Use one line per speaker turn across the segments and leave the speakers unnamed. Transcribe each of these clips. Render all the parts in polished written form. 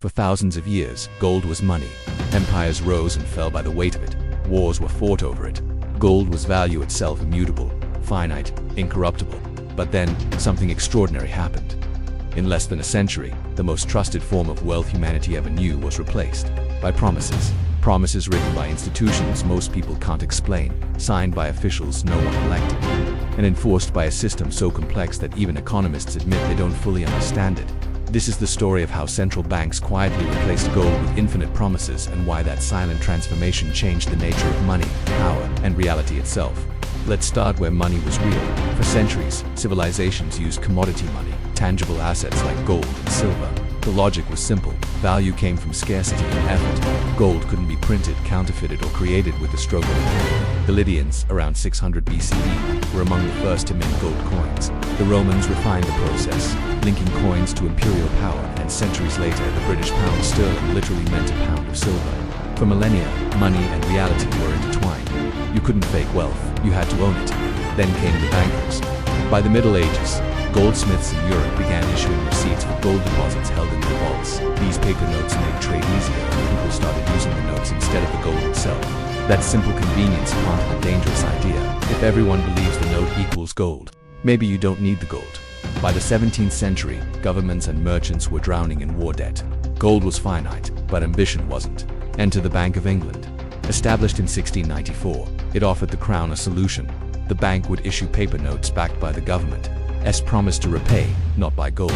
For thousands of years, gold was money. Empires rose and fell by the weight of it. Wars were fought over it. Gold was value itself, immutable, finite, incorruptible. But then, something extraordinary happened. In less than a century, the most trusted form of wealth humanity ever knew was replaced by promises. Promises written by institutions most people can't explain, signed by officials no one elected, and enforced by a system so complex that even economists admit they don't fully understand it. This is the story of how central banks quietly replaced gold with infinite promises, and why that silent transformation changed the nature of money, power, and reality itself. Let's start where money was real. For centuries, civilizations used commodity money, tangible assets like gold and silver. The logic was simple. Value came from scarcity and effort. Gold couldn't be printed, counterfeited, or created with the stroke of a pen. The Lydians, around 600 BCE, were among the first to mint gold coins. The Romans refined the process, linking coins to imperial power, and centuries later, the British pound sterling literally meant a pound of silver. For millennia, money and reality were intertwined. You couldn't fake wealth, you had to own it. Then came the bankers. By the Middle Ages, goldsmiths in Europe began issuing receipts for gold deposits held in their vaults. These paper notes made trade easier, and people started using the notes instead of the gold itself. That simple convenience planted a dangerous idea. If everyone believes the note equals gold, maybe you don't need the gold. By the 17th century, governments and merchants were drowning in war debt. Gold was finite, but ambition wasn't. Enter the Bank of England. Established in 1694, it offered the crown a solution. The bank would issue paper notes backed by the government, as promised to repay, not by gold.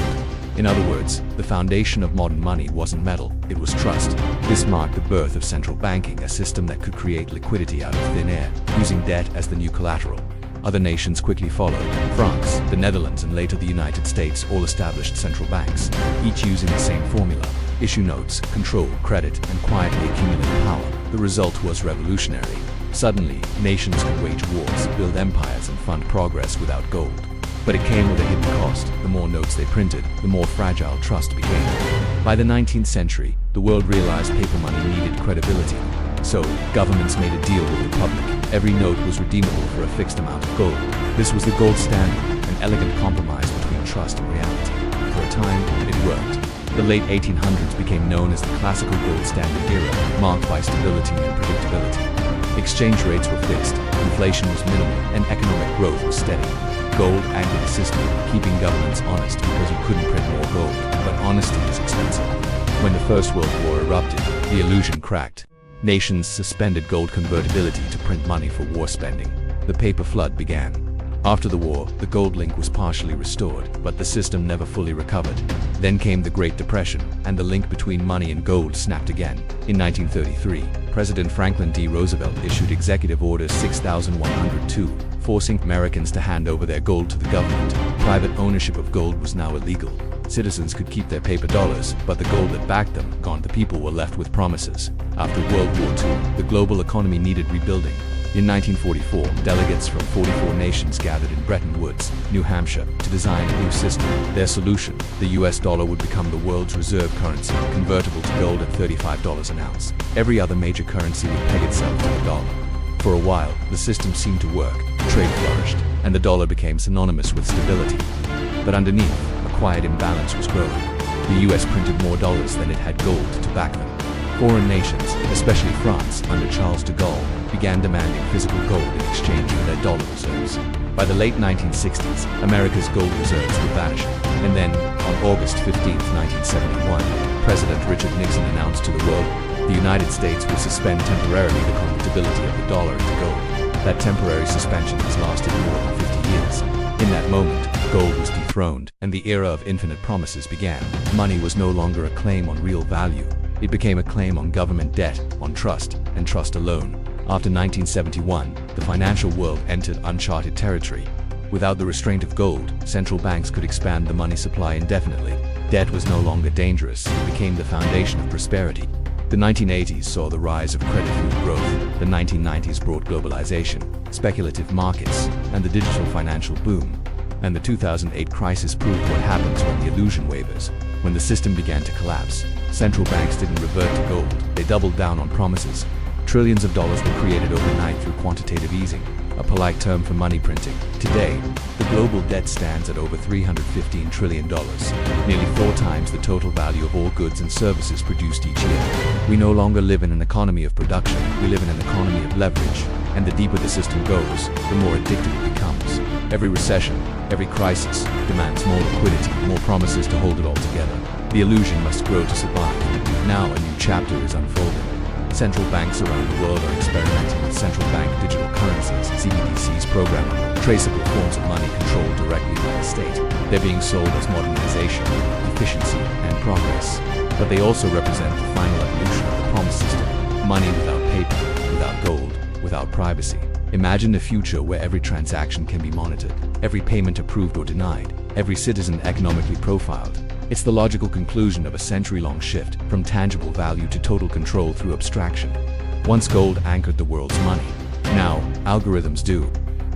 In other words, the foundation of modern money wasn't metal, it was trust. This marked the birth of central banking, a system that could create liquidity out of thin air, using debt as the new collateral. Other nations quickly followed. France, the Netherlands, and later the United States all established central banks, each using the same formula: issue notes, control credit, and quietly accumulate power. The result was revolutionary. Suddenly, nations could wage wars, build empires, and fund progress without gold. But it came with a hidden cost. The more notes they printed, the more fragile trust became. By the 19th century, the world realized paper money needed credibility. So, governments made a deal with the public. Every note was redeemable for a fixed amount of gold. This was the gold standard, an elegant compromise between trust and reality. For a time, it worked. The late 1800s became known as the classical gold standard era, marked by stability and predictability. Exchange rates were fixed, inflation was minimal, and economic growth was steady. Gold anchored the system, keeping governments honest because you couldn't print more gold, but honesty is expensive. When the First World War erupted, the illusion cracked. Nations suspended gold convertibility to print money for war spending. The paper flood began. After the war, the gold link was partially restored, but the system never fully recovered. Then came the Great Depression, and the link between money and gold snapped again. In 1933, President Franklin D. Roosevelt issued Executive Order 6102, forcing Americans to hand over their gold to the government. Private ownership of gold was now illegal. Citizens could keep their paper dollars, but the gold that backed them, gone. The people were left with promises. After World War II, the global economy needed rebuilding. In 1944, delegates from 44 nations gathered in Bretton Woods, New Hampshire, to design a new system. Their solution: the US dollar would become the world's reserve currency, convertible to gold at $35 an ounce. Every other major currency would peg itself to the dollar. For a while, the system seemed to work, trade flourished, and the dollar became synonymous with stability. But underneath, a quiet imbalance was growing. The US printed more dollars than it had gold to back them. Foreign nations, especially France under Charles de Gaulle, began demanding physical gold in exchange for their dollar reserves. By the late 1960s, America's gold reserves were vanishing. And then, on August 15, 1971, President Richard Nixon announced to the world, the United States will suspend temporarily the convertibility of the dollar into gold. That temporary suspension has lasted more than 50 years. In that moment, gold was dethroned, and the era of infinite promises began. Money was no longer a claim on real value. It became a claim on government debt, on trust, and trust alone. After 1971, the financial world entered uncharted territory. Without the restraint of gold, central banks could expand the money supply indefinitely. Debt was no longer dangerous, it became the foundation of prosperity. The 1980s saw the rise of credit-fueled growth. The 1990s brought globalization, speculative markets, and the digital financial boom. And the 2008 crisis proved what happens when the illusion wavers. When the system began to collapse, central banks didn't revert to gold, they doubled down on promises. Trillions of dollars were created overnight through quantitative easing. a polite term for money printing. Today, the global debt stands at over $315 trillion, nearly 4 times the total value of all goods and services produced each year. We no longer live in an economy of production, we live in an economy of leverage, and the deeper the system goes, the more addictive it becomes. Every recession, every crisis, demands more liquidity, more promises to hold it all together. The illusion must grow to survive. Now a new chapter is unfolding. Central banks around the world are experimenting with central bank digital currencies, CBDCs, programmable, traceable forms of money controlled directly by the state. They're being sold as modernization, efficiency, and progress. But they also represent the final evolution of the promise system. Money without paper, without gold, without privacy. Imagine a future where every transaction can be monitored, every payment approved or denied, every citizen economically profiled. It's the logical conclusion of a century-long shift from tangible value to total control through abstraction. Once gold anchored the world's money, now algorithms do.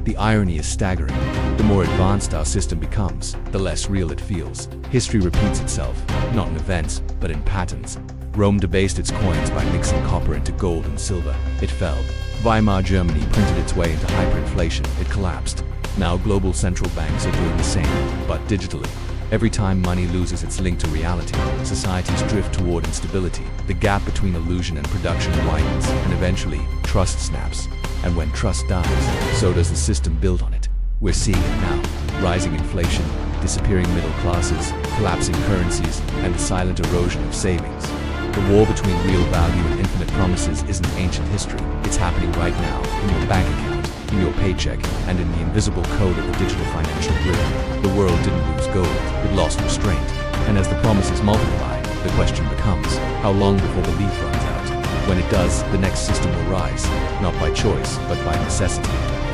The irony is staggering. The more advanced our system becomes, the less real it feels. History repeats itself, not in events, but in patterns. Rome debased its coins by mixing copper into gold and silver. It fell. Weimar Germany printed its way into hyperinflation. It collapsed. Now global central banks are doing the same, but digitally. Every time money loses its link to reality, societies drift toward instability. The gap between illusion and production widens, and eventually, trust snaps. And when trust dies, so does the system built on it. We're seeing it now. Rising inflation, disappearing middle classes, collapsing currencies, and the silent erosion of savings. The war between real value and infinite promises isn't ancient history. It's happening right now, in your bank account, in your paycheck, and in the invisible code of the digital financial grid. The world didn't lose gold, it lost restraint. And as the promises multiply, the question becomes, how long before belief runs out? When it does, the next system will rise, not by choice, but by necessity.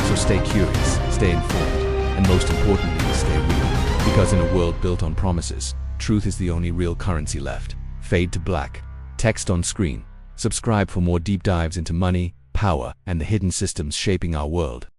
So stay curious, stay informed, and most importantly, stay real. Because in a world built on promises, truth is the only real currency left. Fade to black. Text on screen. Subscribe for more deep dives into money, power, and the hidden systems shaping our world.